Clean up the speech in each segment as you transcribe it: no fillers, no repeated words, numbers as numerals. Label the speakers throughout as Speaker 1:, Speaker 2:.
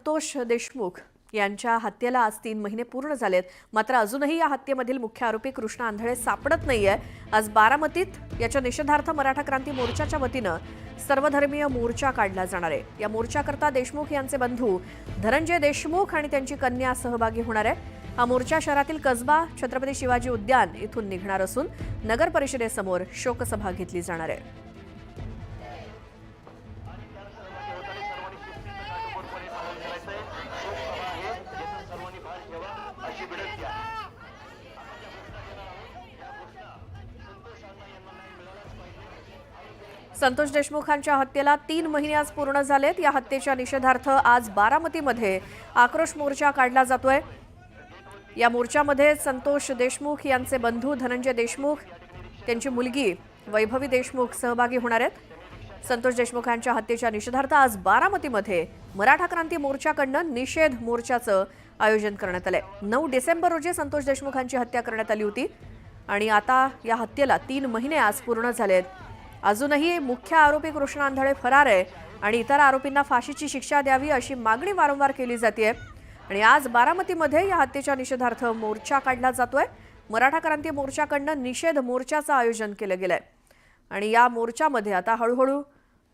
Speaker 1: संतोष देशमुख यांच्या हत्येला आज 3 महिने पूर्ण झालेत। मात्र अजूनही या हत्येमधील मुख्य आरोपी कृष्णा आंधळे सापडत नाहीये। आज बारामतीत याच्या निषेधार्थ मराठा क्रांती मोर्चाच्या वतीनं सर्वधर्मीय मोर्चा काढला जाणार आहे। या मोर्चाकरता देशमुख यांचे बंधू धनंजय देशमुख आणि त्यांची कन्या सहभागी होणार आहे। हा मोर्चा शहरातील कसबा छत्रपती शिवाजी उद्यान इथून निघणार असून नगर परिषदेसमोर शोकसभा घेतली जाणार आहे। संतोष देशमुखांच्या हत्येला 3 महिने आज पूर्ण झालेत। या हत्येच्या निषेधार्थ आज बारामतीमध्ये आक्रोश मोर्चा काढला जातोय। या मोर्चामध्ये संतोष देशमुख यांचे बंधू धनंजय देशमुख, त्यांची मुलगी वैभवी देशमुख सहभागी होणार आहेत। संतोष देशमुखांच्या हत्येच्या निषेधार्थ आज बारामतीमध्ये मराठा क्रांती मोर्चाकडून निषेध मोर्चाचं आयोजन करण्यात आलंय। 9 डिसेंबर रोजी संतोष देशमुखांची हत्या करण्यात आली होती आणि आता या हत्येला 3 महिने आज पूर्ण झालेत। अजूनही मुख्य आरोपी कृष्णा आंधळे फरार आहे आणि इतर आरोपींना फाशीची शिक्षा द्यावी अशी मागणी वारंवार केली जाते आणि आज बारामतीमध्ये या हत्येच्या निषेधार्थ मोर्चा काढला जातोय। मराठा क्रांती मोर्चाकडून निषेध मोर्चाचं आयोजन केलं गेलंय आणि या मोर्चामध्ये आता हळूहळू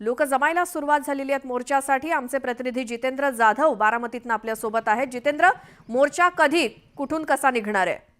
Speaker 1: लोक जमायला सुरुवात झालेली आहे। मोर्चासाठी आमचे प्रतिनिधी जितेंद्र जाधव बारामतीतून आपल्या सोबत आहेत। जितेंद्र, मोर्चा कधी कुठून कसा निघणार आहे?